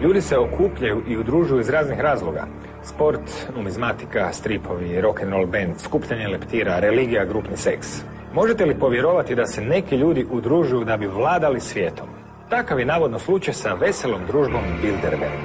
Ljudi se okupljaju i udružuju iz raznih razloga. Sport, numizmatika, stripovi, rock'n'roll band, skupljanje leptira, religija, grupni seks. Možete li povjerovati da se neki ljudi udružuju da bi vladali svijetom? Takav je navodno slučaj sa veselom družbom Bilderberg.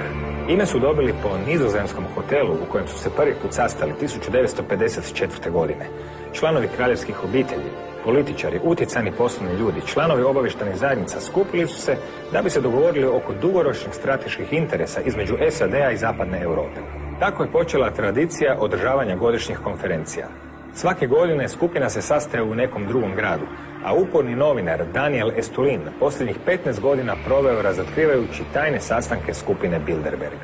Ime su dobili po nizozemskom hotelu u kojem su se prvi put sastali 1954. godine. Članovi kraljevskih obitelji, političari, utjecajni poslovni ljudi, članovi obavještajnih zajednica skupili su se da bi se dogovorili oko dugoročnih strateških interesa između SAD-a i Zapadne Europe. Tako je počela tradicija održavanja godišnjih konferencija. Svake godine skupina se sastaje u nekom drugom gradu, a uporni novinar Daniel Estulin posljednjih 15 godina proveo razotkrivajući tajne sastanke skupine Bilderberg.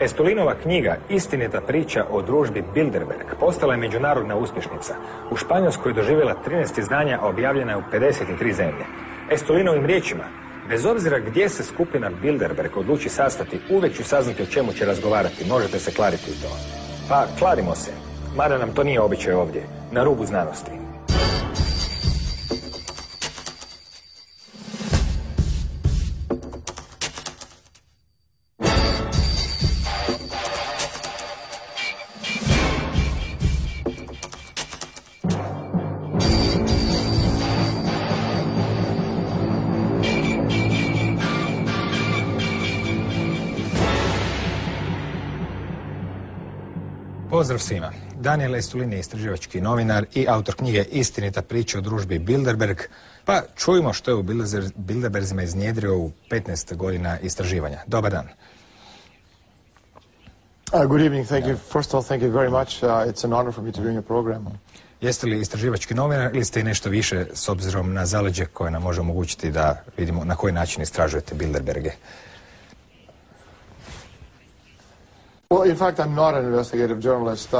Estulinova knjiga Istinita priča o družbi Bilderberg postala je međunarodna uspješnica. U Španjolskoj je doživjela 13 izdanja, a objavljena je u 53 zemlje. Estulinovim riječima, bez obzira gdje se skupina Bilderberg odluči sastati, uvijek ću saznati o čemu će razgovarati, možete se klariti u to. Pa, kladimo se, mada nam to nije običaj ovdje, na rubu znanosti. Pozdrav svima. Daniel Estulin je istraživački novinar i autor knjige Istinita priča o družbi Bilderberg. Pa čujmo što je u Bilderbergzima iznjedrio u 15 godina istraživanja. Dobar dan. Good evening. Thank you. First of all, thank you very much. It's an honor for me to be on your program. Jeste li istraživački novinar ili ste i nešto više s obzirom na zaleđe koje nam može omogućiti da vidimo na koji način istražujete Bilderberge? Well, in fact, I'm not an investigative journalist.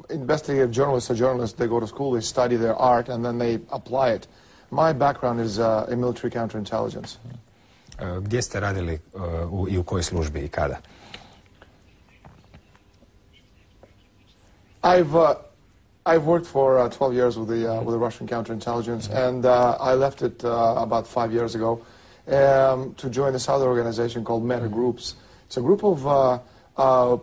Investigative journalists are journalists. They go to school, they study their art, and then they apply it. My background is in military counterintelligence. Gdje ste radili i u kojoj službi i kada? I've worked for 12 years with the Russian counterintelligence, and I left it about 5 years ago to join this other organization called Meta Groups. It's a group of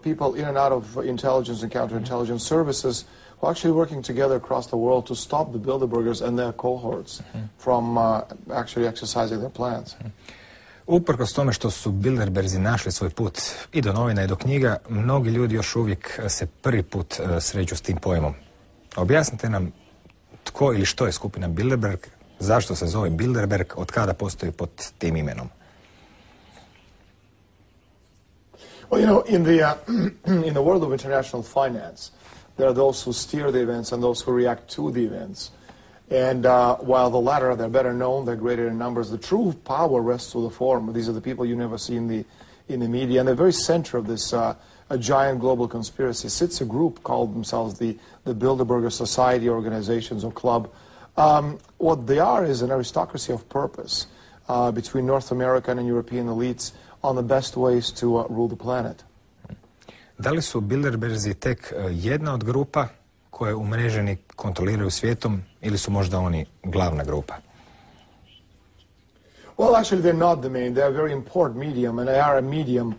people in and out of intelligence and counterintelligence services who are actually working together across the world to stop the Bilderbergers and their cohorts from actually exercising their plans. Uprkos tome što su Bilderberzi našli svoj put i do novina i do knjiga, mnogi ljudi još uvijek se prvi put sreću s tim pojmom. Objasnite nam tko ili što je skupina Bilderberg, zašto se zove Bilderberg, od kada postoji pod tim imenom. Well, you know, in the world of international finance, there are those who steer the events and those who react to the events. And while the latter, they're better known, they're greater in numbers, the true power rests with the former. These are the people you never see in the media. And the very center of this a giant global conspiracy sits a group called themselves the Bilderberger Society Organizations or Club. What they are is an aristocracy of purpose between North American and European elites on the best ways to rule the planet. Da li su Bilderberzi tek jedna od grupa koje umreženi kontroliraju svijetom ili su možda oni glavna grupa? Well, actually they're not the main. They're a very important medium, and they are a medium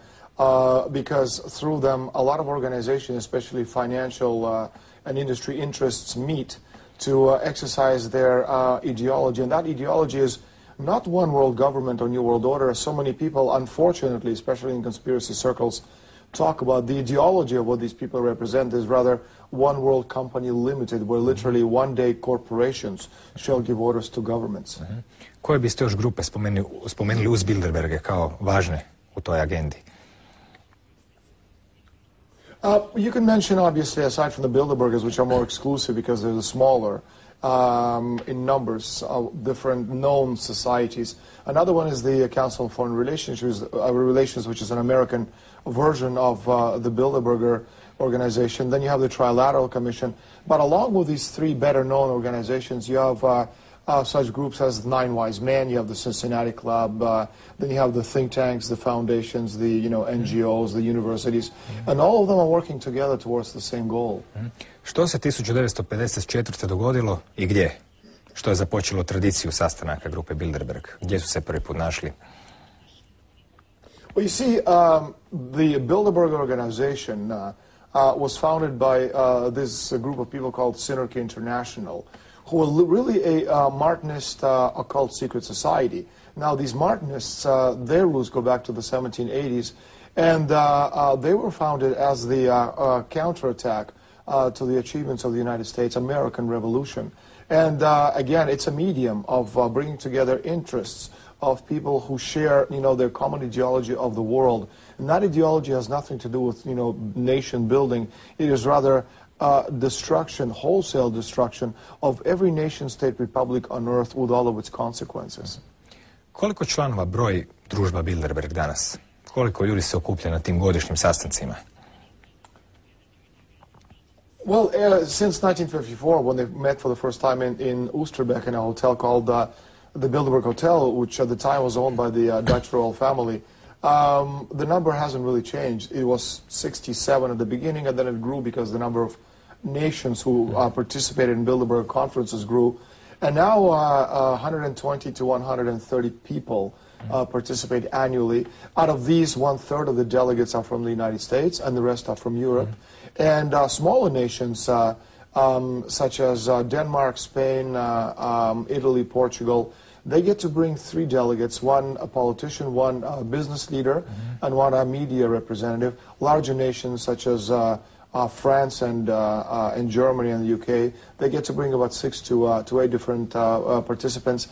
because through them a lot of organizations, especially financial and industry interests, meet to exercise their ideology, and that ideology is not one world government or new world order, as so many people, unfortunately, especially in conspiracy circles, talk about. The ideology of what these people represent is rather one world company limited, where literally one day corporations shall give orders to governments. Koje biste još grupe spomenuli uz Bilderberge kao važne u toj agendi? You can mention, obviously, aside from the Bilderbergers, which are more exclusive because they're the smaller, in numbers of different known societies. Another one is the Council on Foreign Relations, which is an American version of the Bilderberger organization. Then you have the Trilateral Commission. But along with these three better-known organizations, you have such groups as Nine Wise Men, you have the Cincinnati Club, then you have the think tanks, the foundations, the NGOs, the universities, and all of them are working together towards the same goal. Što se 1954. dogodilo i gdje? Što je započelo tradiciju sastanaka grupe Bilderberg? Gdje su se prvi put našli? Well, you see, the Bilderberg organization was founded by this group of people called Synergy International, who were really a Martinist occult secret society. Now, these Martinists, their roots go back to the 1780s, and they were founded as the counterattack to the achievements of the United States American Revolution. And again, it's a medium of bringing together interests of people who share, their common ideology of the world. And that ideology has nothing to do with, nation building. It is rather destruction, wholesale destruction of every nation-state republic on earth with all of its consequences. Koliko članova broji družba Bilderberg danas? Koliko ljudi se okuplja na tim godišnjim sastancima? Well, since 1954, when they met for the first time in Oosterbeek in a hotel called the Bilderberg Hotel, which at the time was owned by the Dutch royal family, the number hasn't really changed. It was 67 at the beginning, and then it grew because the number of nations who participated in Bilderberg conferences grew. And now 120 to 130 people participate annually. Out of these, 1/3 of the delegates are from the United States, and the rest are from Europe. And smaller nations such as Denmark, Spain, Italy, Portugal, they get to bring 3 delegates, one a politician, one a business leader, and one a media representative. Larger nations such as France and Germany and the UK, they get to bring about 6 to 8 different participants.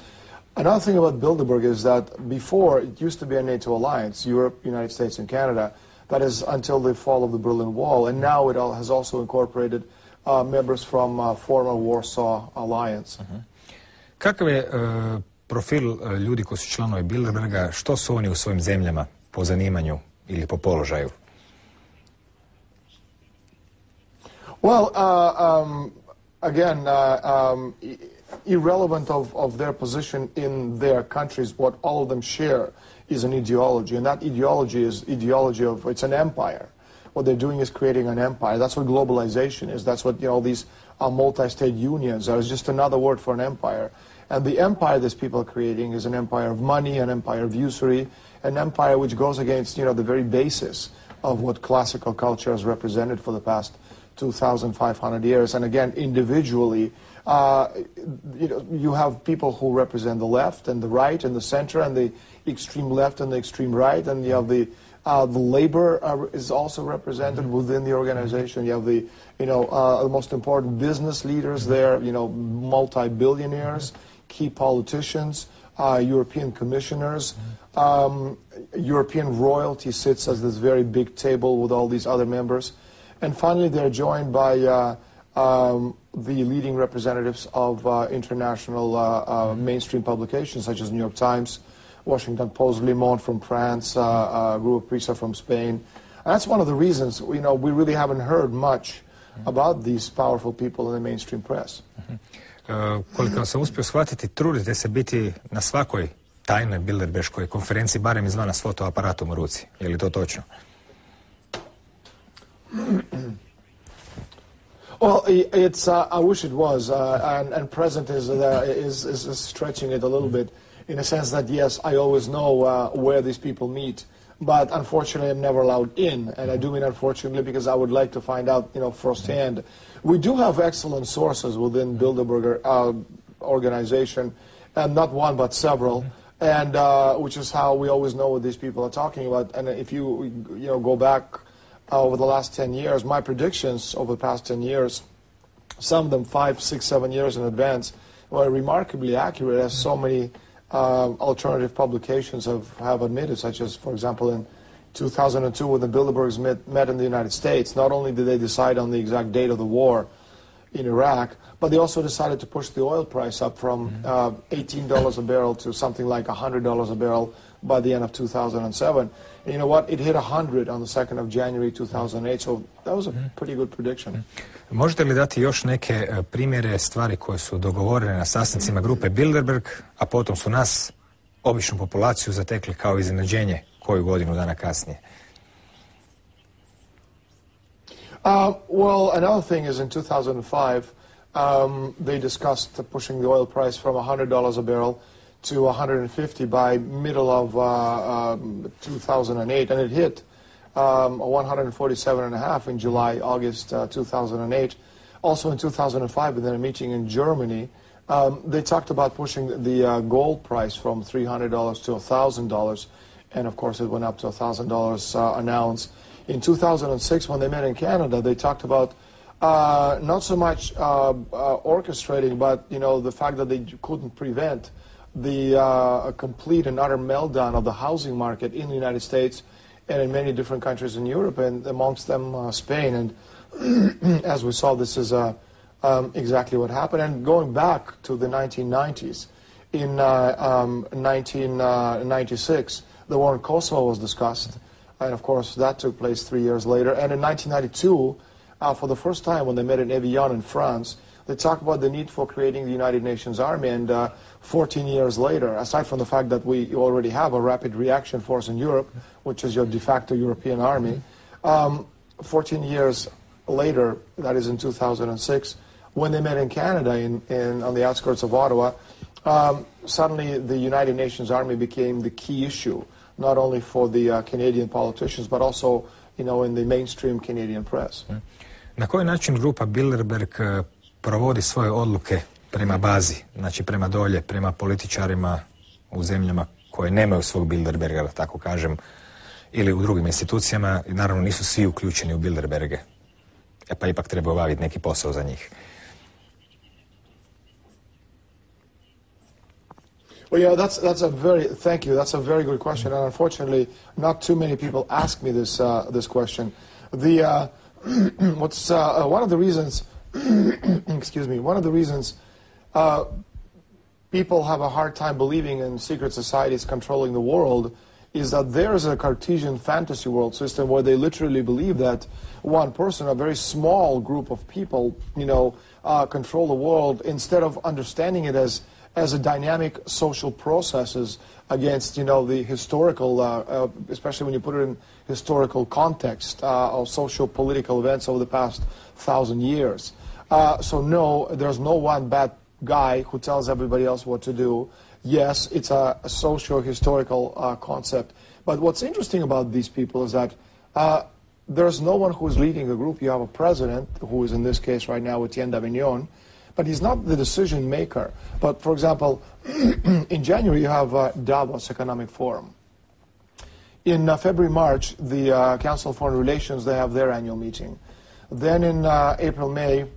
Another thing about Bilderberg is that before, it used to be a NATO alliance, Europe, United States, and Canada. That is until the fall of the Berlin Wall. And now it has also incorporated members from former Warsaw Alliance. Kakav je profil ljudi koji su članovi Bilderberga, što su oni u svojim zemljama po zanimanju ili po položaju? Well, again, irrelevant of their position in their countries, what all of them share is an ideology, and that ideology is ideology of, it's an empire. What they're doing is creating an empire. That's what globalization is. That's what, these multi-state unions are. It's just another word for an empire. And the empire these people are creating is an empire of money, an empire of usury, an empire which goes against, the very basis of what classical culture has represented for the past 2,500 years. And again, individually, you have people who represent the left and the right and the center and the extreme left and the extreme right, and you have the labor is also represented within the organization. You have the most important business leaders there, multi-billionaires, key politicians, European commissioners. European royalty sits at this very big table with all these other members. And finally, they're joined by the leading representatives of international mainstream publications, such as New York Times, Washington Post, Le Monde from France, Rubu Znanosti from Spain. And that's one of the reasons, we really haven't heard much about these powerful people in the mainstream press. Koliko sam uspio shvatiti, trudite se biti na svakoj tajnoj Bilderberškoj konferenciji, barem izvana s fotoaparatom u ruci. Je li to točno? Well, it's. I wish it was, and present is stretching it a little bit, in a sense that yes, I always know where these people meet, but unfortunately, I'm never allowed in, and I do mean unfortunately because I would like to find out, firsthand. We do have excellent sources within Bilderberger organization, and not one but several, and which is how we always know what these people are talking about. And if you go back over the last 10 years, my predictions over the past 10 years, some of them 5, 6, 7 years in advance, were remarkably accurate, as so many alternative publications have admitted, such as, for example, in 2002 when the Bilderbergs met in the United States. Not only did they decide on the exact date of the war in Iraq, but they also decided to push the oil price up from $18 a barrel to something like $100 a barrel by the end of 2007. And you know what? It hit 100 on the 2nd of January 2008, so that was a pretty good prediction. Možete li dati još neke primjere stvari koje su dogovorene na sastancima grupe Bilderberg, a potom su nas, običnu populaciju, zatekli kao iznenađenje koju godinu dana kasnije? Well, another thing is in 2005, they discussed pushing the oil price from $100 a barrel to 150 by middle of 2008, and it hit 147.5 in July, August 2008. Also in 2005, within a meeting in Germany, they talked about pushing the gold price from $300 to $1,000, and of course it went up to $1,000 an ounce. In 2006, when they met in Canada, they talked about not so much orchestrating, but the fact that they couldn't prevent the complete and utter meltdown of the housing market in the United States and in many different countries in Europe, and amongst them Spain. And as we saw, this is exactly what happened. And going back to the 1990s, in 1996, the war in Kosovo was discussed, and of course that took place 3 years later. And in 1992, for the first time when they met in Evian in France, they talked about the need for creating the United Nations Army. And 14 years later, aside from the fact that we already have a rapid reaction force in Europe, which is your de facto European army, 14 years later, that is in 2006, when they met in Canada on the outskirts of Ottawa, suddenly the United Nations Army became the key issue, not only for the Canadian politicians, but also in the mainstream Canadian press. Na koji način grupa Bilderberg provodi svoje odluke prema bazi, znači prema dolje, prema političarima u zemljama koje nemaju svog Bilderberga, da tako kažem, ili u drugim institucijama, i naravno nisu svi uključeni u Bilderberge, pa ipak treba obaviti neki posao za njih. Well, yeah, thank you. That's a very good question, and unfortunately, not too many people ask me this question. One of the reasons, excuse me, one of the reasons people have a hard time believing in secret societies controlling the world is that there is a Cartesian fantasy world system where they literally believe that one person, a very small group of people, control the world, instead of understanding it as a dynamic social processes against, the historical, especially when you put it in historical context of social political events over the past 1,000 years. So no, there's no one bad guy who tells everybody else what to do. Yes, it's a socio-historical concept. But what's interesting about these people is that there's no one who's leading the group. You have a president, who is in this case right now Etienne Davignon, but he's not the decision maker. But for example, in January you have Davos Economic Forum. In February, March, the Council on Foreign Relations, they have their annual meeting. Then in April, the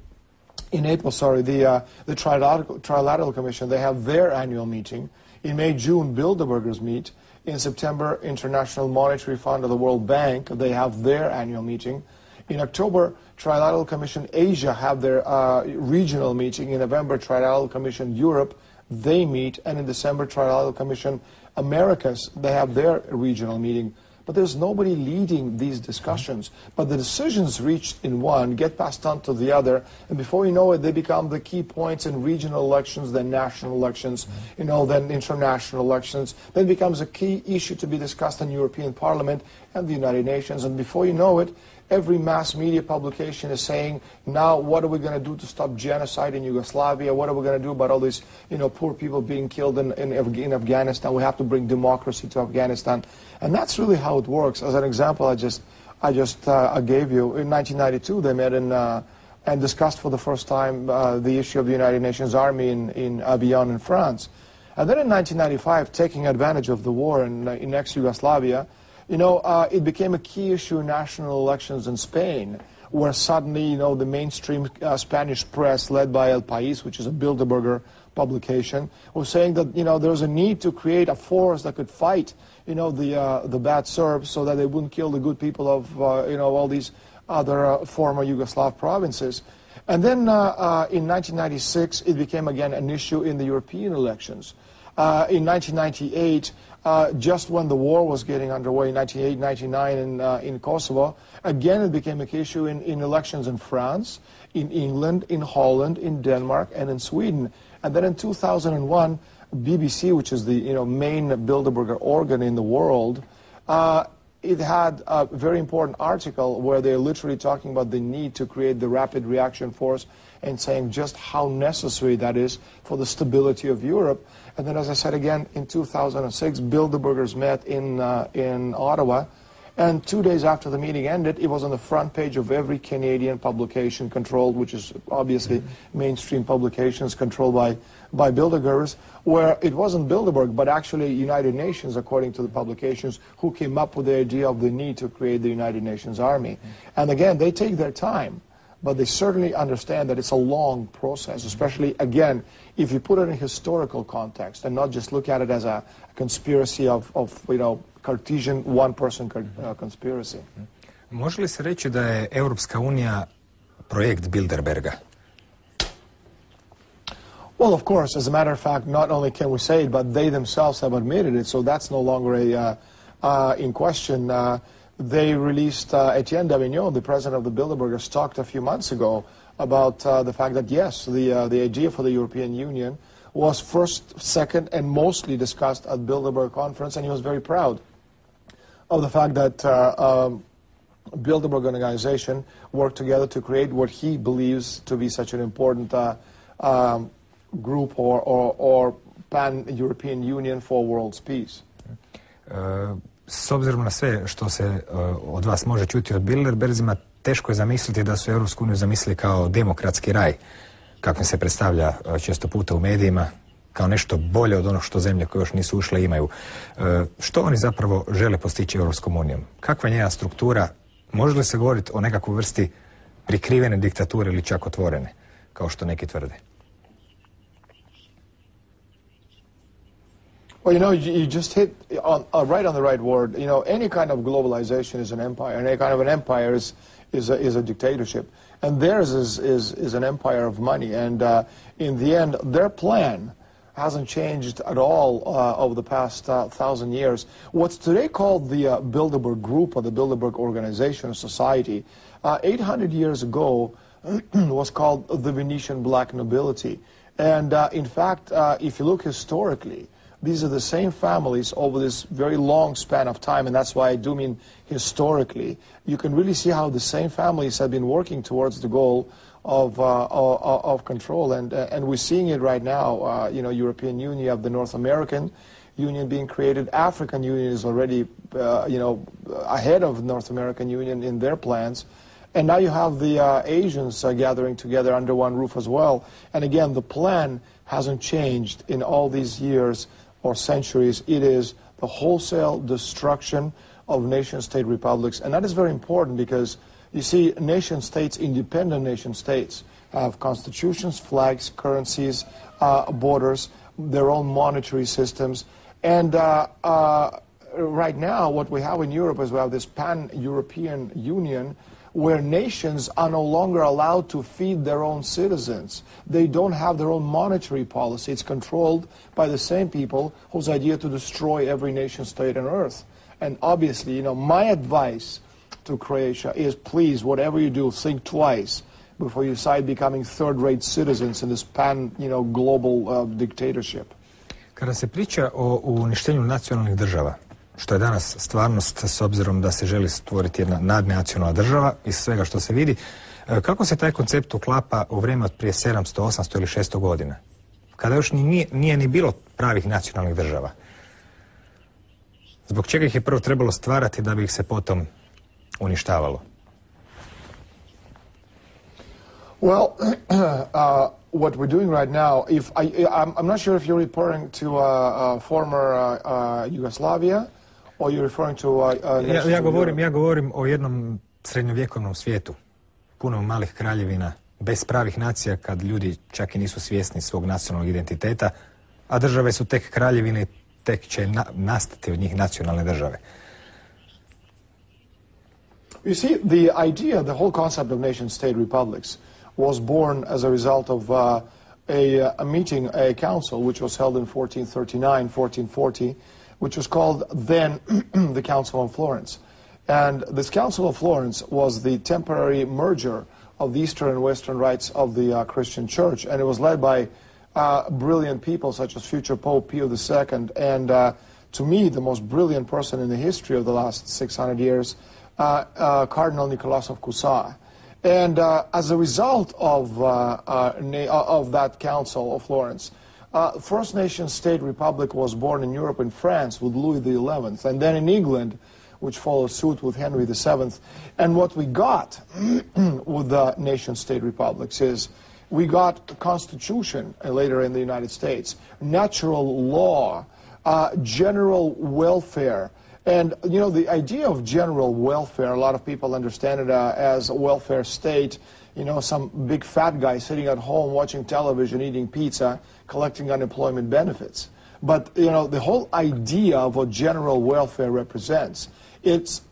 Trilateral Commission, they have their annual meeting. In May, June, Bilderbergers meet. In September, International Monetary Fund of the World Bank, they have their annual meeting. In October, Trilateral Commission Asia have their regional meeting. In November, Trilateral Commission Europe, they meet. And in December, Trilateral Commission Americas, they have their regional meeting. But there's nobody leading these discussions. But the decisions reached in one get passed on to the other, and before you know it, they become the key points in regional elections, then national elections, then international elections. Then it becomes a key issue to be discussed in European Parliament and the United Nations. And before you know it, every mass media publication is saying, now what are we going to do to stop genocide in Yugoslavia? What are we going to do about all these poor people being killed in Afghanistan? We have to bring democracy to Afghanistan. And that's really how it works. As an example, I just gave you, in 1992 they met and discussed for the first time the issue of the United Nations Army in Evian in France. And then in 1995, taking advantage of the war in ex-Yugoslavia, it became a key issue in national elections in Spain, where suddenly, the mainstream Spanish press, led by El País, which is a Bilderberger publication, was saying that, there's a need to create a force that could fight, the bad Serbs so that they wouldn't kill the good people of, all these other former Yugoslav provinces. And then in 1996, it became again an issue in the European elections. In 1998, just when the war was getting underway, 1998-99 in Kosovo, again it became a key issue in elections in France, in England, in Holland, in Denmark, and in Sweden. And then in 2001, BBC, which is the main Bilderberger organ in the world, it had a very important article where they're literally talking about the need to create the rapid reaction force and saying just how necessary that is for the stability of Europe. And then, as I said again, in 2006, Bilderbergers met in Ottawa. And 2 days after the meeting ended, it was on the front page of every Canadian publication controlled, which is obviously mainstream publications controlled by Bilderbergers, where it wasn't Bilderberg, but actually United Nations, according to the publications, who came up with the idea of the need to create the United Nations Army. And again, they take their time, but they certainly understand that it's a long process, especially, again, if you put it in historical context and not just look at it as a conspiracy of Cartesian one-person conspiracy. Može li se reći da je Europska unija projekt Bilderberga? Well, of course, as a matter of fact, not only can we say it, but they themselves have admitted it, so that's no longer in question. They released Etienne Davignon, the president of the Bilderbergers, talked a few months ago about the fact that, yes, the idea for the European Union was first, second, and mostly discussed at Bilderberg conference, and he was very proud of the fact that Bilderberg organization worked together to create what he believes to be such an important group or pan-European Union for world's peace. S obzirom na sve što se od vas može čuti od Bilderbergima, teško je zamisliti da su Europsku uniju zamislili kao demokratski raj, kakvim se predstavlja često puta u medijima, kao nešto bolje od onog što zemlje koje još nisu ušle imaju. Što oni zapravo žele postići Europskom unijom? Kakva je njena struktura? Može li se govoriti o nekakvoj vrsti prikrivene diktature ili čak otvorene, kao što neki tvrde? Well, you just hit right on the right word. Any kind of globalization is an empire, and any kind of an empire is a dictatorship. And theirs is an empire of money. And in the end, their plan hasn't changed at all over the past 1,000 years. What's today called the Bilderberg Group or the Bilderberg Organization or Society, 800 years ago was called the Venetian Black Nobility. And in fact, if you look historically, these are the same families over this very long span of time, and that's why I do mean historically. You can really see how the same families have been working towards the goal of control, and we're seeing it right now. European Union, you have the North American Union being created. African Union is already, ahead of North American Union in their plans. And now you have the Asians gathering together under one roof as well. And again, the plan hasn't changed in all these years or centuries. It is the wholesale destruction of nation-state republics. And that is very important because, you see, nation-states, independent nation-states, have constitutions, flags, currencies, borders, their own monetary systems. And right now, what we have in Europe is we have this pan-European Union where nations are no longer allowed to feed their own citizens. They don't have their own monetary policy. It's controlled by the same people whose idea to destroy every nation state on earth. And obviously, my advice to Croatia is, please, whatever you do, think twice before you decide becoming third-rate citizens in this global dictatorship. Kada se priča o uništenju nacionalnih država, što je danas stvarnost s obzirom da se želi stvoriti jedna nadnacionalna država iz svega što se vidi, kako se taj koncept uklapa u vrijeme od prije 700, 800 ili 600 godina, kada još nije ni bilo pravih nacionalnih država? Zbog čega ih je prvo trebalo stvarati da bi ih se potom uništavalo? Well, what we're doing right now, I'm not sure if you're referring to former Yugoslavia, or you're referring to... Ja govorim o jednom srednjovjekovnom svijetu, puno malih kraljevina, bez pravih nacija, kad ljudi čak i nisu svjesni svog nacionalnog identiteta, a države su tek kraljevine i tek će nastati od njih nacionalne države. You see, the idea, the whole concept of nation-state republics was born as a result of a meeting, a council, which was held in 1439, 1440, which was called then the Council of Florence. And this Council of Florence was the temporary merger of the Eastern and Western rites of the Christian Church, and it was led by brilliant people such as future Pope Pio II, and to me, the most brilliant person in the history of the last 600 years, Cardinal Nicolas of Cussat. And as a result of that Council of Florence, First Nation State Republic was born in Europe and France with Louis XI, and then in England, which followed suit with Henry VII. And what we got with the nation-state republics is we got a constitution later in the United States, natural law, general welfare. And, you know, the idea of general welfare, a lot of people understand it as a welfare state, you know, some big fat guy sitting at home watching television, eating pizza, collecting unemployment benefits. But, you know, the whole idea of what general welfare represents, it's,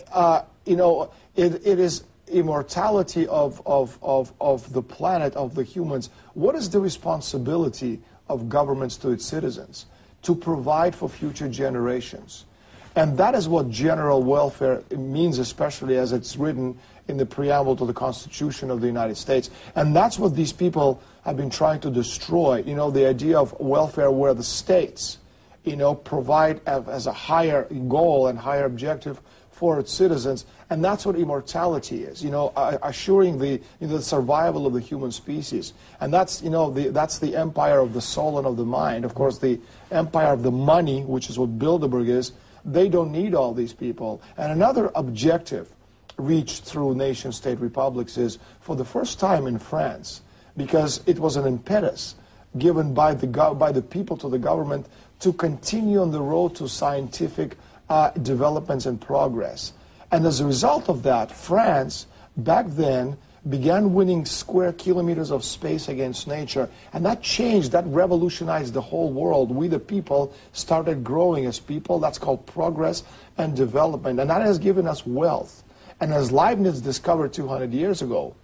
you know, it is immortality of the planet, of the humans. What is the responsibility of governments to its citizens? To provide for future generations. And that is what general welfare means, especially as it's written in the preamble to the Constitution of the United States. And that's what these people have been trying to destroy, you know, the idea of welfare where the states, you know, provide as a higher goal and higher objective for its citizens. And that's what immortality is, you know, assuring the, you know, the survival of the human species. And that's, you know, that's the empire of the soul and of the mind. Of course, the empire of the money, which is what Bilderberg is, they don't need all these people. And another objective reached through nation-state republics is, for the first time in France, because it was an impetus given by the people to the government to continue on the road to scientific developments and progress. And as a result of that, France, back then, began winning square kilometers of space against nature. And that changed, that revolutionized the whole world. We, the people, started growing as people. That's called progress and development. And that has given us wealth. And as Leibniz discovered 200 years ago,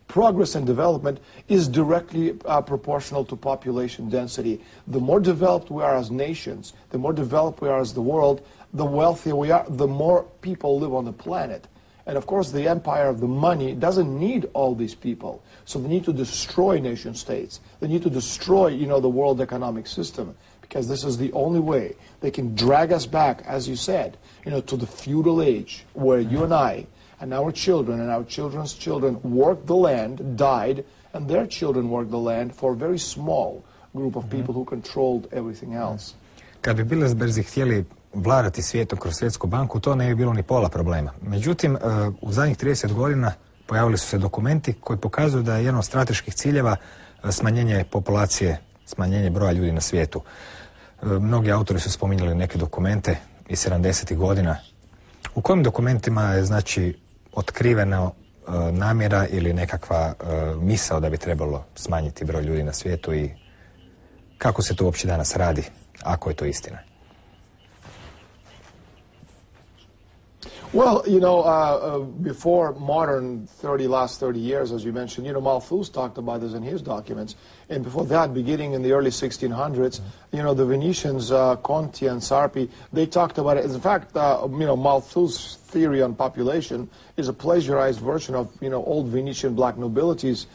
progress and development is directly proportional to population density. The more developed we are as nations, the more developed we are as the world, the wealthier we are, the more people live on the planet. And of course, the empire of the money doesn't need all these people. So they need to destroy nation states. They need to destroy, you know, the world economic system, because this is the only way they can drag us back, as you said, you know, to the feudal age where you and I and our children and our children's children worked the land, died, and their children worked the land for a very small group of people who controlled everything else. Kad bi Bilderberzi htjeli vladati svijetom kroz Svjetsku banku, to ne bi bilo ni pola problema. Međutim, u zadnjih 30 godina pojavili su se dokumenti koji pokazuju da je jedan od strateških ciljeva smanjenje populacije, smanjenje broja ljudi na svijetu. Mnogi autori su spominjali neke dokumente iz 70. godina. U kojim dokumentima je, znači, otkrivena namjera ili nekakva misao da bi trebalo smanjiti broj ljudi na svijetu i kako se to uopće danas radi, ako je to istina? Well, you know, before modern last 30 years, as you mentioned, you know, Malthus talked about this in his documents. And before that, beginning in the early 1600s, you know, the Venetians, Conti and Sarpi, they talked about it. In fact, you know, Malthus' theory on population is a plagiarized version of, you know, old Venetian black nobility's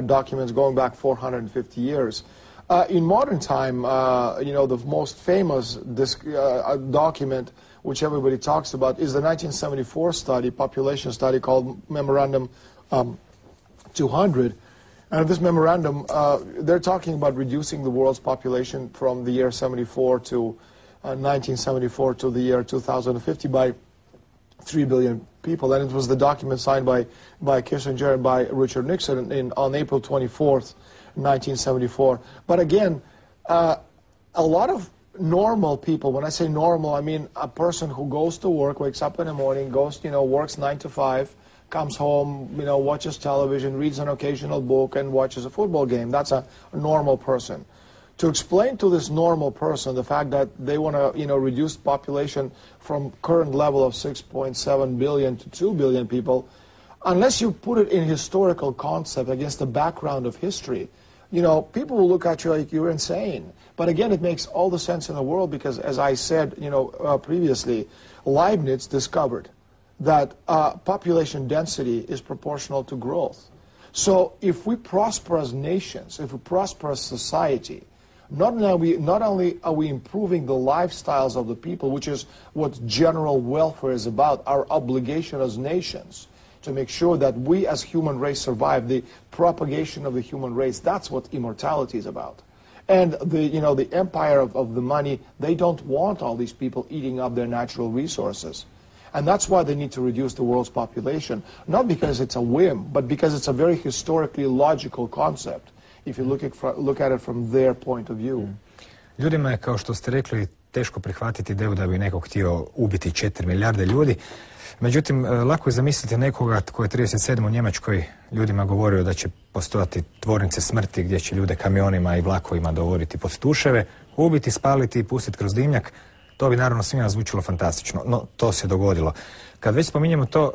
documents going back 450 years. In modern time, you know, the most famous document which everybody talks about, is the 1974 study, population study called Memorandum 200. And in this memorandum, they're talking about reducing the world's population from the year 74 to 1974 to the year 2050 by 3 billion people. And it was the document signed by Kissinger and by Richard Nixon on April 24th, 1974. But again, a lot of normal people, when I say normal, I mean a person who goes to work, wakes up in the morning, goes, you know, works 9 to 5, comes home, you know, watches television, reads an occasional book, and watches a football game. That's a normal person. To explain to this normal person the fact that they want to, you know, reduce population from current level of 6.7 billion to 2 billion people, unless you put it in historical concept against the background of history, you know, people will look at you like you're insane. But again, it makes all the sense in the world because, as I said, you know, previously, Leibniz discovered that population density is proportional to growth. So if we prosper as nations, if we prosper as society, not only are we improving the lifestyles of the people, which is what general welfare is about, our obligation as nations, to make sure that we as human race survive, the propagation of the human race, that's what immortality is about. And the empire of the money, they don't want all these people eating up their natural resources. And that's why they need to reduce the world's population, not because it's a whim, but because it's a very historically logical concept, if you look at it from their point of view. Ljudima je, kao što ste rekli, teško prihvatiti ideju da bi neko htio ubiti 4 milijarde ljudi. Međutim, lako je zamisliti nekoga tko je 37. u Njemačkoj ljudima govorio da će postojati tvornice smrti gdje će ljude kamionima i vlakovima dovoditi pod tuševe, ubiti, spaliti i pustiti kroz dimnjak. To bi naravno svima zvučilo fantastično, no to se dogodilo. Kad već spominjemo to,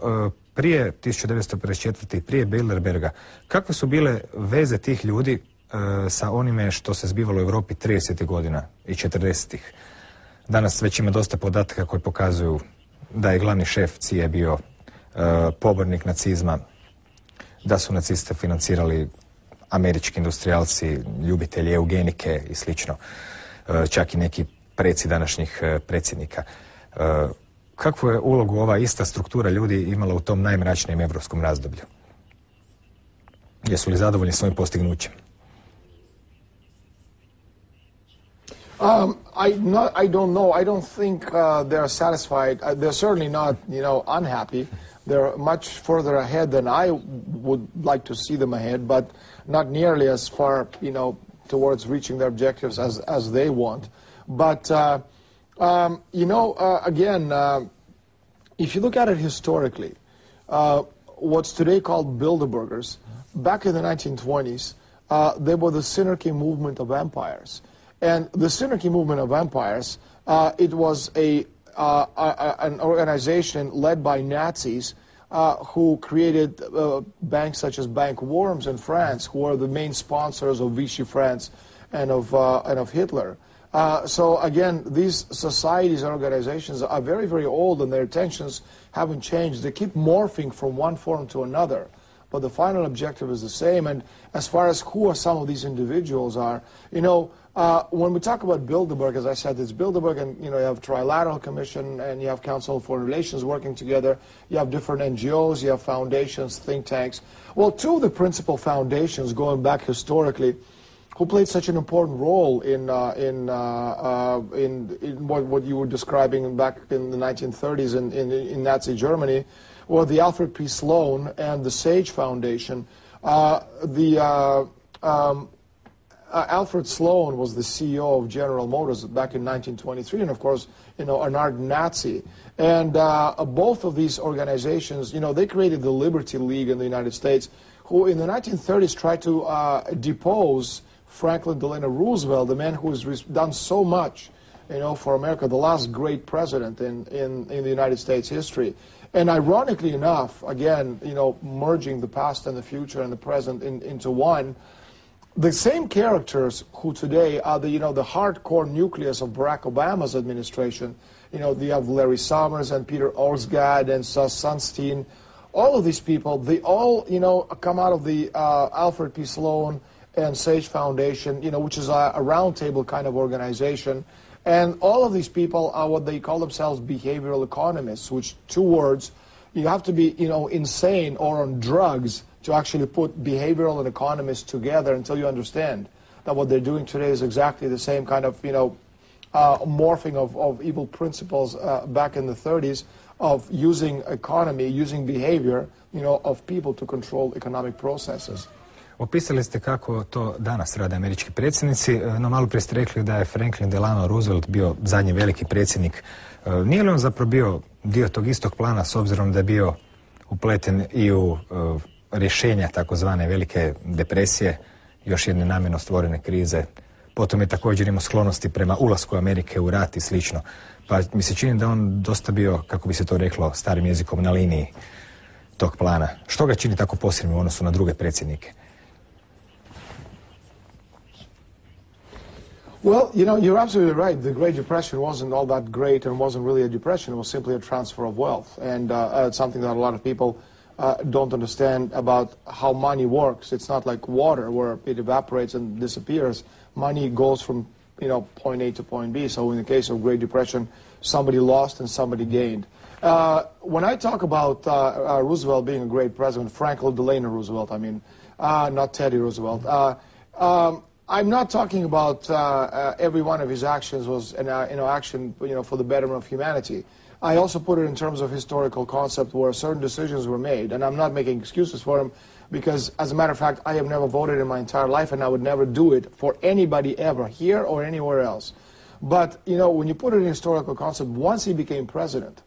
prije 1954. i prije Bilderberga, kakve su bile veze tih ljudi sa onime što se zbivalo u Europi 30. godina i 40-ih? Danas već ima dosta podataka koji pokazuju da je glavni šef CIA bio pobornik nacizma, da su naciste financirali američki industrijalci, ljubitelji eugenike i slično, čak i neki preci današnjih predsjednika. Kakvu je ulogu ova ista struktura ljudi imala u tom najmračnijem evropskom razdoblju? Jesu li zadovoljni svojim postignućem? I don't know. I don't think they're satisfied. They're certainly not, unhappy. They're much further ahead than I would like to see them ahead, but not nearly as far, towards reaching their objectives as they want. But, again, if you look at it historically, what's today called Bilderbergers, back in the 1920s, they were the Synarchy movement of empires. And the Synarchy movement of empires, it was an organization led by Nazis who created banks such as Bank Worms in France, who are the main sponsors of Vichy France and of Hitler. So again, these societies and organizations are very, very old, and their intentions haven't changed. They keep morphing from one form to another, but the final objective is the same. And as far as who some of these individuals are, when we talk about Bilderberg, as I said, it's Bilderberg, and you have Trilateral Commission, and you have Council of Foreign Relations working together. You have different NGOs, you have foundations, think tanks. Well, two of the principal foundations, going back historically, who played such an important role in what you were describing back in the 1930s in Nazi Germany, were the Alfred P. Sloan and the Sage Foundation. Alfred Sloan was the CEO of General Motors back in 1923, and of course, an ardent Nazi. And both of these organizations, they created the Liberty League in the United States, who in the 1930s tried to depose Franklin Delano Roosevelt, the man who has done so much, for America, the last great president in the United States history. And ironically enough, again, merging the past and the future and the present into one, the same characters who today are the hardcore nucleus of Barack Obama's administration, you have Larry Summers and Peter Orsgaard and Sus Sunstein, all of these people, they all, come out of the Alfred P. Sloan and Sage Foundation, which is a roundtable kind of organization. And all of these people are what they call themselves behavioral economists, which two words, you have to be, insane or on drugs to actually put behavioral and economists together until you understand that what they're doing today is exactly the same kind of, morphing of evil principles back in the 30s of using economy, using behavior, of people to control economic processes. Opisali ste kako to danas rade američki predsjednici, no malo prije ste rekli da je Franklin Delano Roosevelt bio zadnji veliki predsjednik. Nije li on zapravo bio dio tog istog plana s obzirom da je bio upleten i u rješenja takozvane velike depresije, još jedne namjerno stvorene krize? Potom je također imao sklonosti prema ulasku Amerike u rat i slično. Pa mi se čini da on dosta bio, kako bi se to reklo starim jezikom, na liniji tog plana. Što ga čini tako posebnim u odnosu na druge predsjednike? Well, you're absolutely right. The Great Depression wasn't all that great and wasn't really a depression. It was simply a transfer of wealth. And it's something that a lot of people don't understand about how money works. It's not like water where it evaporates and disappears. Money goes from point A to point B. So in the case of Great Depression, somebody lost and somebody gained. When I talk about Roosevelt being a great president, Franklin Delano Roosevelt, I mean, not Teddy Roosevelt. I'm not talking about every one of his actions was an action for the betterment of humanity. I also put it in terms of historical concept where certain decisions were made, and I'm not making excuses for him because, as a matter of fact, I have never voted in my entire life, and I would never do it for anybody ever, here or anywhere else. But, when you put it in historical concept, once he became president,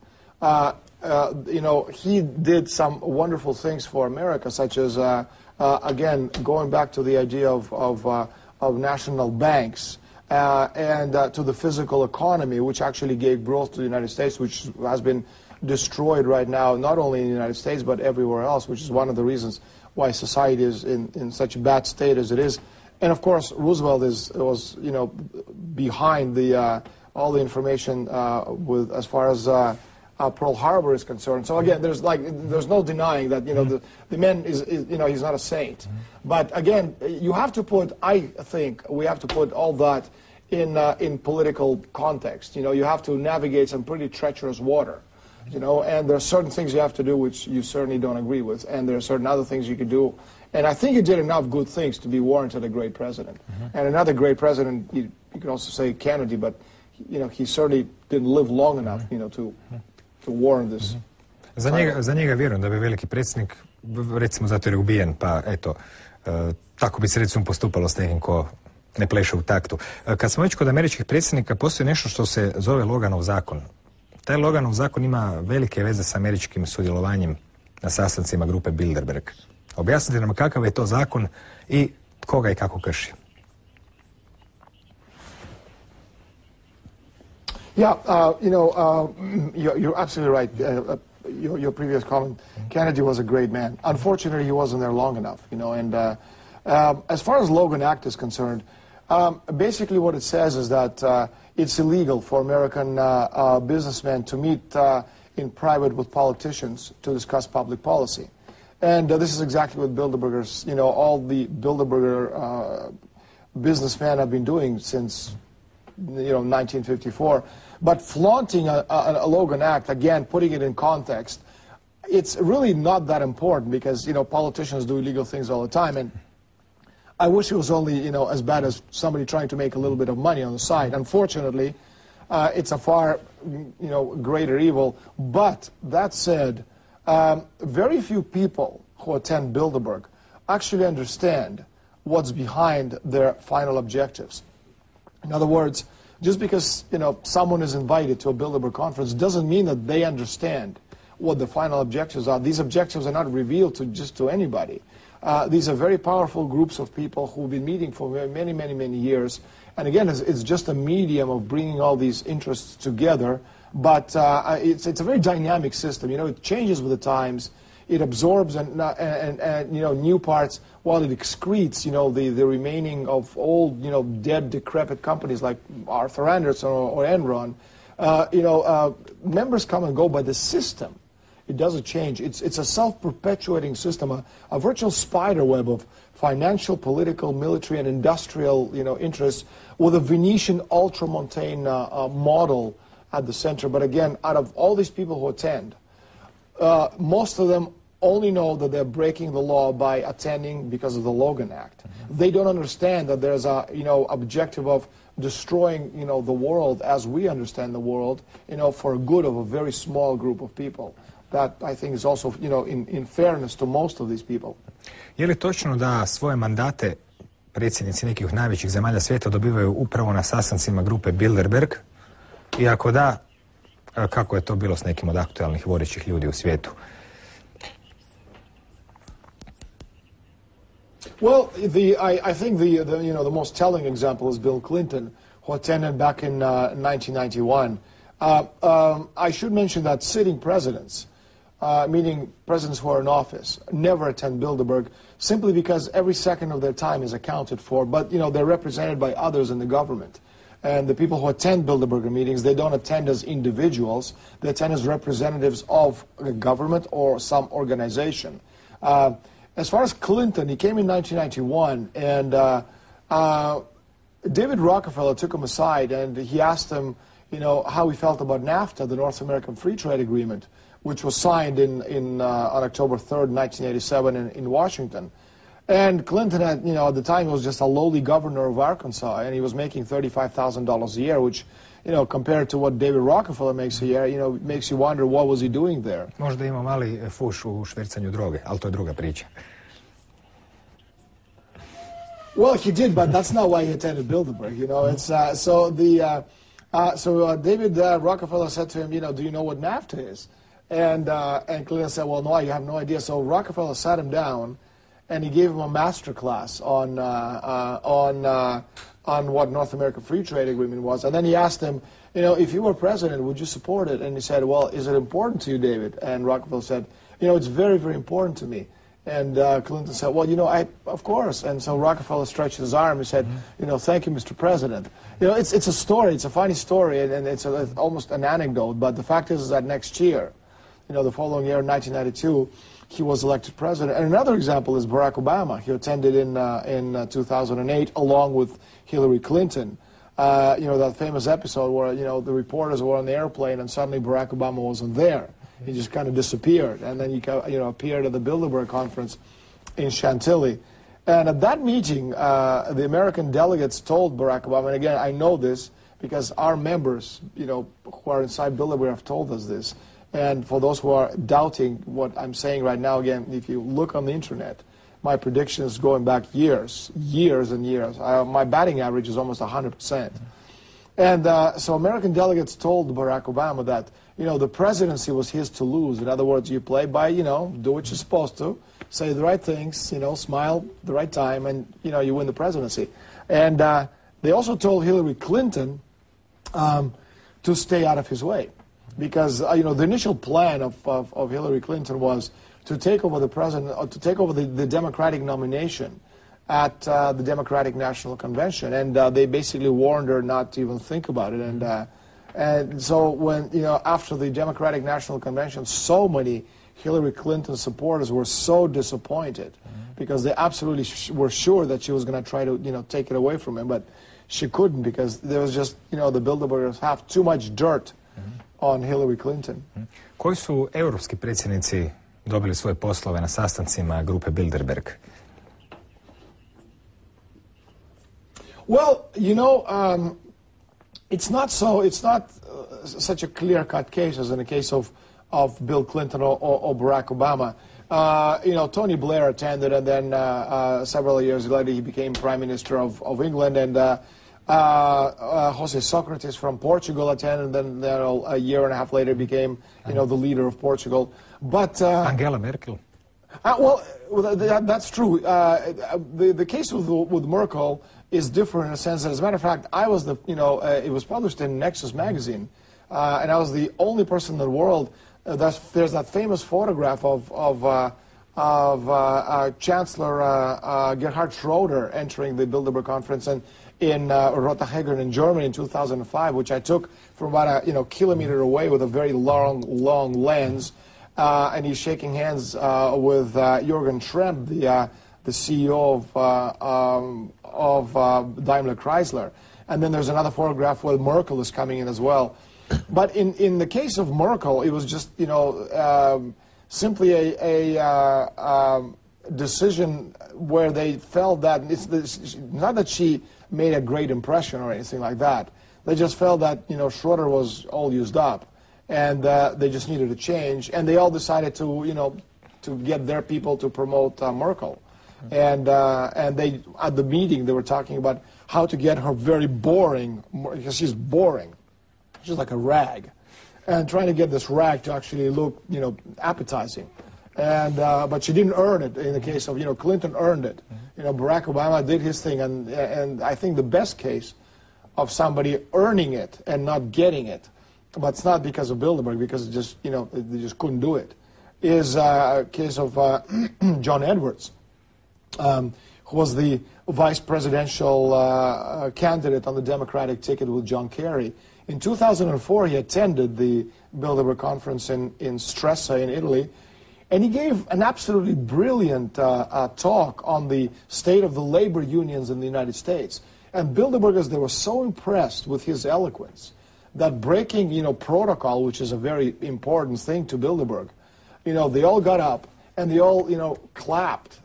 he did some wonderful things for America, such as, again, going back to the idea of national banks, and to the physical economy, which actually gave growth to the United States, which has been destroyed right now, not only in the United States, but everywhere else, which is one of the reasons why society is in such a bad state as it is. And of course, Roosevelt was behind all the information as far as Pearl Harbor is concerned. So again, there's no denying that the man is he's not a saint. But again, you have to put, I think we have to put all that in political context. You have to navigate some pretty treacherous water. And there are certain things you have to do which you certainly don't agree with, and there are certain other things you could do. And I think he did enough good things to be warranted a great president. And another great president, you could also say Kennedy, but he certainly didn't live long enough, to warrant this. Za njega vjerujem da bi veliki predsjednik, recimo zato jer je ubijen, pa eto, tako bi se recimo postupalo s nekim ko ne pleše u taktu. Kad smo već kod američkih predsjednika, postoji nešto što se zove Loganov zakon. Taj Loganov zakon ima velike veze s američkim sudjelovanjem na sastancima grupe Bilderberg. Objasnite nam kakav je to zakon i koga i kako krši. Yeah, you're absolutely right. Your previous comment, Kennedy was a great man. Unfortunately, he wasn't there long enough, and as far as Logan Act is concerned, basically what it says is that it's illegal for American businessmen to meet in private with politicians to discuss public policy. And this is exactly what Bilderbergers, all the Bilderberger businessmen have been doing since 1954. But flaunting a Logan Act, again, putting it in context, it's really not that important because, politicians do illegal things all the time. And I wish it was only, as bad as somebody trying to make a little bit of money on the side. Unfortunately, it's a far, greater evil. But that said, very few people who attend Bilderberg actually understand what's behind their final objectives. In other words, just because, someone is invited to a Bilderberg conference doesn't mean that they understand what the final objectives are. These objectives are not revealed to anybody. These are very powerful groups of people who've been meeting for many, many, many years. And again, it's just a medium of bringing all these interests together. But it's a very dynamic system. It changes with the times. It absorbs and new parts while it excretes the remaining of old dead decrepit companies like Arthur Andersen or Enron. Members come and go, but the system, it doesn't change. It's a self-perpetuating system, a virtual spider web of financial, political, military, and industrial interests with a Venetian ultramontane model at the center. But again, out of all these people who attend, most of them only know that they're breaking the law by attending because of the Logan Act. They don't understand that there's a objective of destroying the world as we understand the world for good of a very small group of people. That I think is also in fairness to most of these people. Je li točno da svoje mandate predsjednici nekih najvećih zemalja svijeta dobivaju upravo na sastancima grupe Bilderberg? I ako da, kako je to bilo s nekim od aktualnih vodećih ljudi u svijetu? Well, I think the most telling example is Bill Clinton, who attended back in 1991. I should mention that sitting presidents, meaning presidents who are in office, never attend Bilderberg simply because every second of their time is accounted for, but they're represented by others in the government. And the people who attend Bilderberger meetings, they don't attend as individuals. They attend as representatives of a government or some organization. As far as Clinton, he came in 1991, and David Rockefeller took him aside, and he asked him, how he felt about NAFTA, the North American Free Trade Agreement, which was signed on October 3rd, 1987 in Washington. And Clinton had, at the time, he was just a lowly governor of Arkansas, and he was making $35,000 a year, which, compared to what David Rockefeller makes a year, makes you wonder what was he doing there. Možda ima mali fuš u švercanju droge, ali to je druga priča. Well, he did, but that's not why he attended Bilderberg. So David Rockefeller said to him, do you know what NAFTA is? And Clinton said, well, no, you have no idea. So Rockefeller sat him down, and he gave him a master class on what North American Free Trade Agreement was. And then he asked him, if you were president, would you support it? And he said, well, is it important to you, David? And Rockefeller said, it's very, very important to me. And Clinton said, well, of course. And so Rockefeller stretched his arm and said, thank you, Mr. President. It's a story. It's a funny story, and it's almost an anecdote. But the fact is that next year, the following year, 1992, he was elected president. And another example is Barack Obama. He attended in 2008 along with Hillary Clinton. That famous episode where, the reporters were on the airplane and suddenly Barack Obama wasn't there. He just kind of disappeared. And then he appeared at the Bilderberg conference in Chantilly. And at that meeting, the American delegates told Barack Obama, and again, I know this because our members, who are inside Bilderberg have told us this. And for those who are doubting what I'm saying right now, again, if you look on the internet, my prediction is going back years and years. My batting average is almost 100%. And so American delegates told Barack Obama that, the presidency was his to lose. In other words, you play by, do what you're supposed to, say the right things, smile the right time, and, you win the presidency. And they also told Hillary Clinton to stay out of his way. Because, the initial plan of Hillary Clinton was to take over the Democratic nomination at the Democratic National Convention. And they basically warned her not to even think about it. And so when, after the Democratic National Convention, so many Hillary Clinton supporters were so disappointed because they absolutely were sure that she was going to try to, take it away from him. But she couldn't because there was just, the Bilderbergers have too much dirt on Hillary Clinton. Koji su europski predsjednici dobili svoje poslove na sastancima grupe Bilderberg? Well, it's not such a clear-cut case as in the case of Bill Clinton or Barack Obama. Tony Blair attended, and then several years later he became Prime Minister of England, and Jose Socrates from Portugal attended, and then a year and a half later became, the leader of Portugal. But Angela Merkel. That's true. The case with Merkel is different in a sense that, as a matter of fact, I was it was published in Nexus magazine, and I was the only person in the world. There's that famous photograph of Chancellor Gerhard Schroeder entering the Bilderberg conference in Rotterdam in Germany in 2005, which I took from about a kilometer away with a very long lens, and he's shaking hands with Jürgen Tremp, the CEO of Daimler Chrysler. And then there's another photograph where Merkel is coming in as well. But in the case of Merkel, it was just simply a decision where they felt that it's not that she made a great impression or anything like that. They just felt that Schroeder was all used up, and they just needed a change, and they all decided to get their people to promote Merkel, and they at the meeting they were talking about how to get her very boring, because she's boring, she's like a rag, and trying to get this rag to actually look appetizing. And but she didn't earn it. In the case of Clinton earned it. Barack Obama did his thing, and I think the best case of somebody earning it and not getting it, but it's not because of Bilderberg, because it just they just couldn't do it, is a case of John Edwards, who was the vice presidential candidate on the Democratic ticket with John Kerry. In 2004, he attended the Bilderberg conference in Stresa in Italy, and he gave an absolutely brilliant talk on the state of the labor unions in the United States. And Bilderbergers, they were so impressed with his eloquence that breaking, protocol, which is a very important thing to Bilderberg, they all got up and they all, clapped,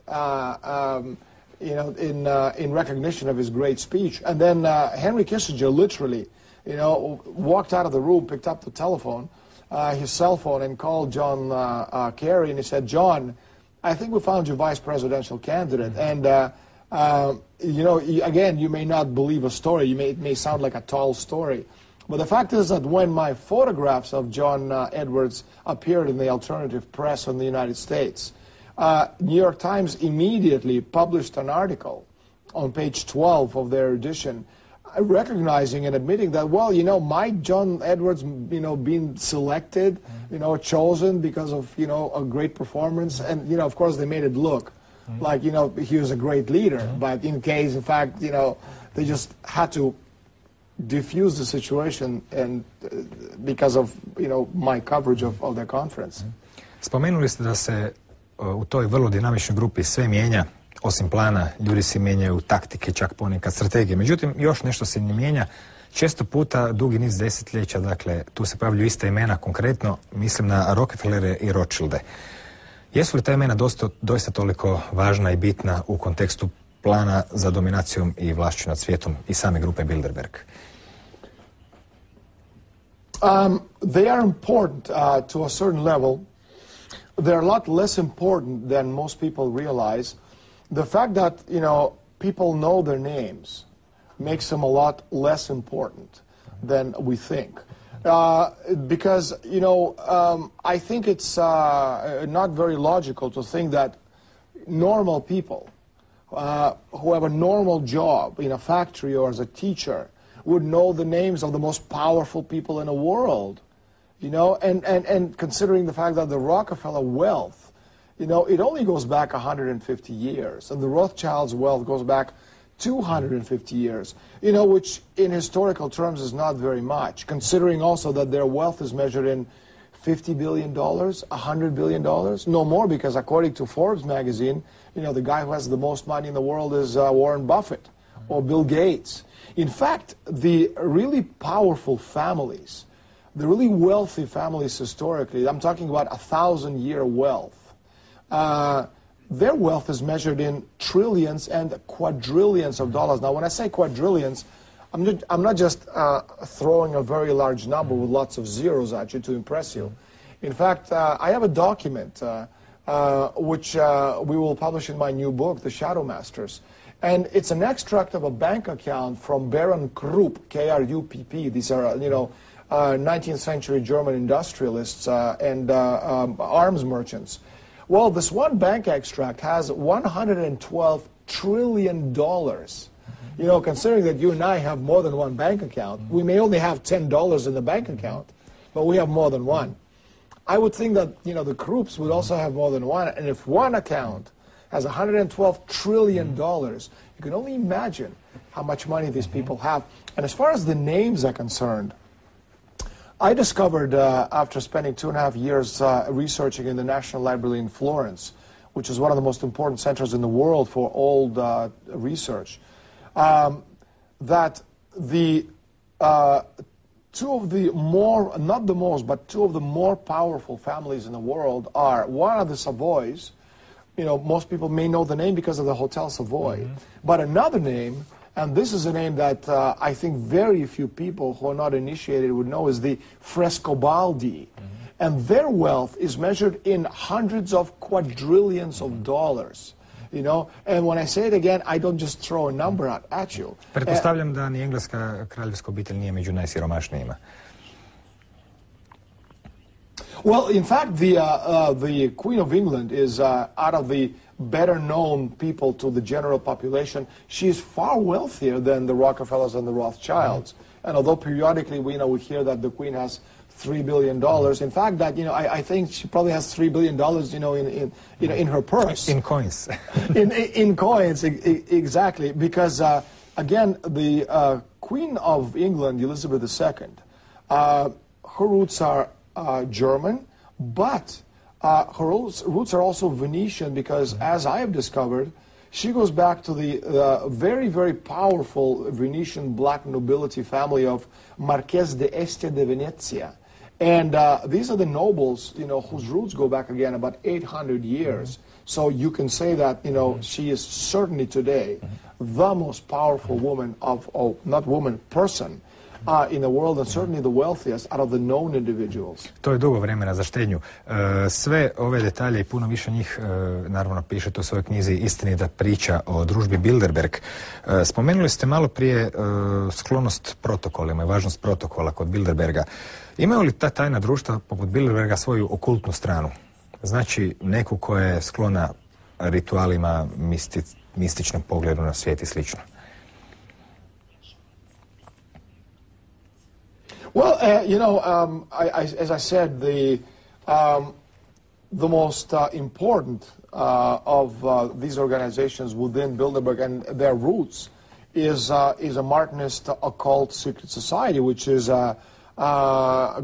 in recognition of his great speech. And then Henry Kissinger literally, walked out of the room, picked up the telephone, his cell phone, and called John Kerry, and he said, "John, I think we found your vice presidential candidate." And, again, you may not believe a story. It may sound like a tall story. But the fact is that when my photographs of John Edwards appeared in the alternative press in the United States, New York Times immediately published an article on page 12 of their edition recognizing and admitting that, well, might John Edwards, being selected, chosen because of, a great performance. And, of course, they made it look like, he was a great leader. But in fact, they just had to diffuse the situation and because of, my coverage of their conference. Spomenuli ste da se u toj vrlo dinamičnoj grupi sve mijenja, osim plana, ljudi se mijenjaju taktike, čak ponekad strategije. Međutim, još nešto se ne mijenja. Često puta, dugi niz desetljeća, dakle, tu se pojavljuju ista imena, konkretno mislim na Rockefellere i Rothschilde. Jesu li ta imena doista toliko važna i bitna u kontekstu plana za dominacijom i vlašću nad svijetom i same grupe Bilderberg? They are important to a certain level. They're a lot less important than most people realize. The fact that, people know their names makes them a lot less important than we think. Because, I think it's not very logical to think that normal people who have a normal job in a factory or as a teacher would know the names of the most powerful people in the world. And considering the fact that the Rockefeller wealth, it only goes back 150 years, and the Rothschilds' wealth goes back 250 years, which in historical terms is not very much, considering also that their wealth is measured in $50 billion, $100 billion, no more, because according to Forbes magazine, the guy who has the most money in the world is Warren Buffett or Bill Gates. In fact, the really powerful families, the really wealthy families historically, I'm talking about 1,000-year wealth, their wealth is measured in trillions and quadrillions of dollars. Now, when I say quadrillions, I'm not just throwing a very large number with lots of zeros at you to impress you. In fact, I have a document which we will publish in my new book, The Shadow Masters. And it's an extract of a bank account from Baron Krupp, K-R-U-P-P. These are, 19th century German industrialists and arms merchants. Well, this one bank extract has $112 trillion. Considering that you and I have more than one bank account, we may only have $10 in the bank account, but we have more than one. I would think that, the Krupps would also have more than one, and if one account has $112 trillion, you can only imagine how much money these people have. And as far as the names are concerned, I discovered, after spending 2.5 years researching in the National Library in Florence, which is one of the most important centers in the world for old research, that the two of the more, not the most, but two of the more powerful families in the world are, one of the Savoys. Most people may know the name because of the Hotel Savoy, but another name, and this is a name that I think very few people who are not initiated would know, is the Frescobaldi. And their wealth is measured in hundreds of quadrillions of dollars. And when I say it again, I don't just throw a number at you. Pretpostavljam da ni engleska kraljevska obitelj nije među najsiromašnijima. Well, in fact, the Queen of England is out of the better-known people to the general population. She is far wealthier than the Rockefellers and the Rothschilds. And although periodically we hear that the Queen has $3 billion, in fact, that I think she probably has $3 billion, in her purse. In coins. in coins, exactly, because again, the Queen of England, Elizabeth II, her roots are German, but her roots are also Venetian because, as I have discovered, she goes back to the very, very powerful Venetian black nobility family of Marquess de Este de Venezia. And these are the nobles, whose roots go back again about 800 years. So you can say that, she is certainly today the most powerful woman person in the world, and certainly the wealthiest out of the known individuals. To je dugo vremena za štednju. Sve ove detalje i puno više njih, naravno, pišete u svojoj knjizi Istinita priča o družbi Bilderberg. Spomenuli ste malo prije sklonost protokolima i važnost protokola kod Bilderberga. Imaju li ta tajna društva poput Bilderberga svoju okultnu stranu? Znači, neku koja je sklona ritualima, mističnom pogledu na svijet i slično? Well, as I said, the most important of these organizations within Bilderberg and their roots is a Martinist occult secret society, which is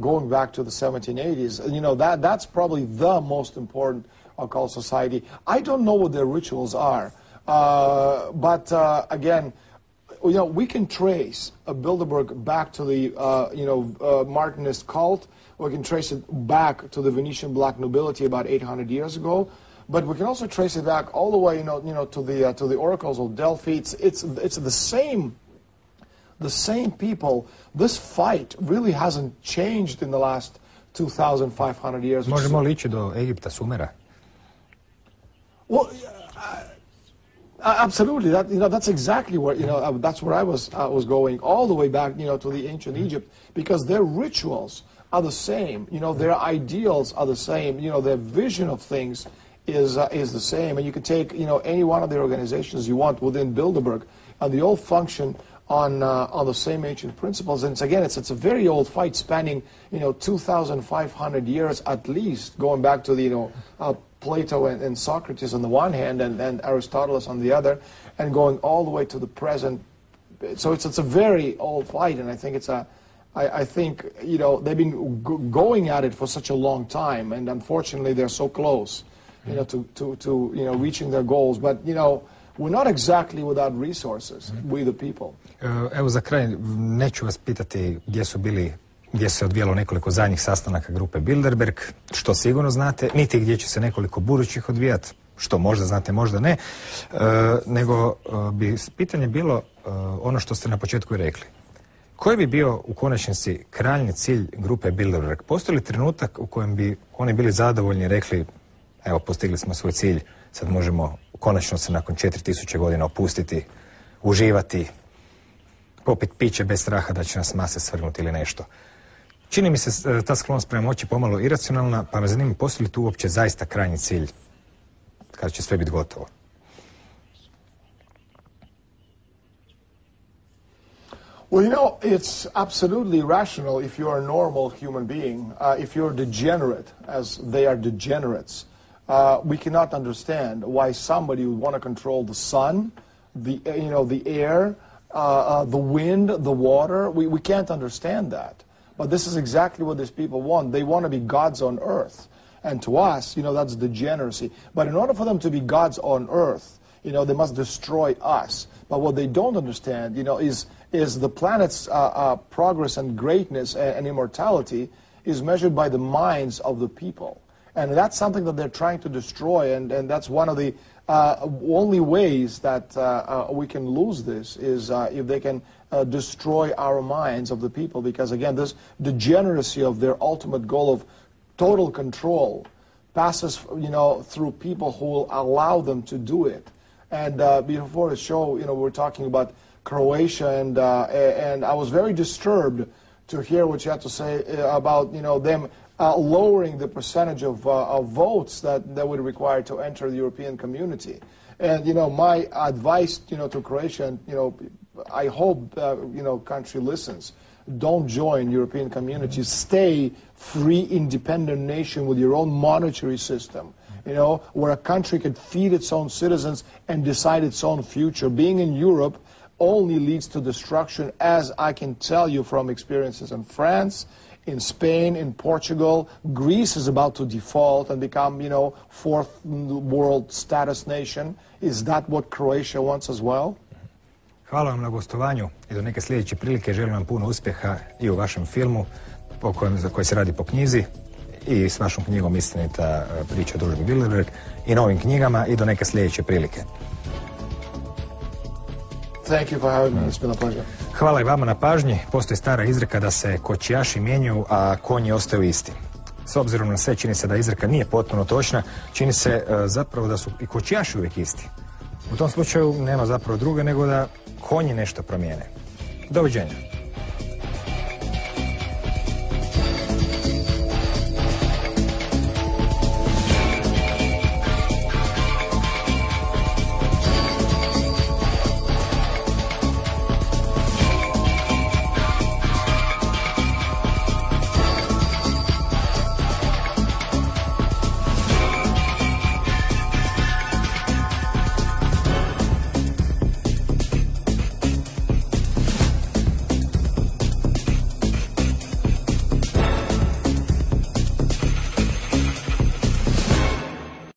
going back to the 1780s. That's probably the most important occult society. I don't know what their rituals are, but again, we can trace Bilderberg back to the, Martinist cult. We can trace it back to the Venetian black nobility about 800 years ago. But we can also trace it back all the way, to the oracles of Delphi. It's the same people. This fight really hasn't changed in the last 2,500 years. Možemo li ići do Egipta, Sumera? Well, absolutely. That's exactly where that's where I was going, all the way back to the ancient Egypt, because their rituals are the same. Their ideals are the same. Their vision of things is the same. And you can take any one of the organizations you want within Bilderberg, and they all function on the same ancient principles. And it's a very old fight spanning 2,500 years at least, going back to the Plato and Socrates on the one hand, and Aristotle on the other, and going all the way to the present. So it's a very old fight, and I think I think they've been going at it for such a long time, and unfortunately they're so close, to reaching their goals. But we're not exactly without resources, we the people. Evo za kraj, neću vas pitati gdje se odvijalo nekoliko zadnjih sastanaka grupe Bilderberg, što sigurno znate, niti gdje će se nekoliko budućih odvijati, što možda znate, možda ne, nego bi pitanje bilo ono što ste na početku i rekli. Koji bi bio u konačnici krajnji cilj grupe Bilderberg? Postoji li trenutak u kojem bi oni bili zadovoljni i rekli, evo, postigli smo svoj cilj, sad možemo konačno se nakon 4000 godina opustiti, uživati, popit piće bez straha da će nas mase svrgnuti ili nešto? Čini mi se ta sklonost prema moći pomalo iracionalna, pa me zanima, postoji li tu uopće zaista krajnji cilj kada će sve biti gotovo? Well, it's absolutely rational if you're a normal human being. If you're degenerate, as they are degenerates, we cannot understand why somebody would want to control the sun, the air, the wind, the water. We can't understand that. But this is exactly what these people want. They want to be gods on earth. And to us, that's degeneracy. But in order for them to be gods on earth, they must destroy us. But what they don't understand, is the planet's progress and greatness and immortality is measured by the minds of the people. And that's something that they're trying to destroy, and that's one of the only ways that we can lose this is if they can destroy our minds of the people, because again, this degeneracy of their ultimate goal of total control passes, through people who will allow them to do it. And before the show, we're talking about Croatia, and I was very disturbed to hear what you had to say about, them lowering the percentage of votes that would require to enter the European community. And, my advice, to Croatia, and, I hope, country listens, don't join European communities, stay free, independent nation with your own monetary system, you know, where a country could feed its own citizens and decide its own future. Being in Europe only leads to destruction, as I can tell you from experiences in France, in Spain, in Portugal. Greece is about to default and become, you know, fourth world status nation. Is that what Croatia wants as well? Hvala vam na gostovanju i do neke sljedeće prilike. Želim vam puno uspjeha i u vašem filmu za koji se radi po knjizi i s vašom knjigom Istinita priča o družbi Bilderberg i novim knjigama i do neke sljedeće prilike. Thank you for having me. It's been a pleasure. Hvala i vama na pažnji. Postoji stara izreka da se kočijaši mijenjaju, a konji ostaju isti. S obzirom na sve, čini se da izreka nije potpuno točna, čini se zapravo da su i kočijaši uvijek isti. U tom slučaju nema zapravo druge nego da konji nešto promijene. Doviđenja.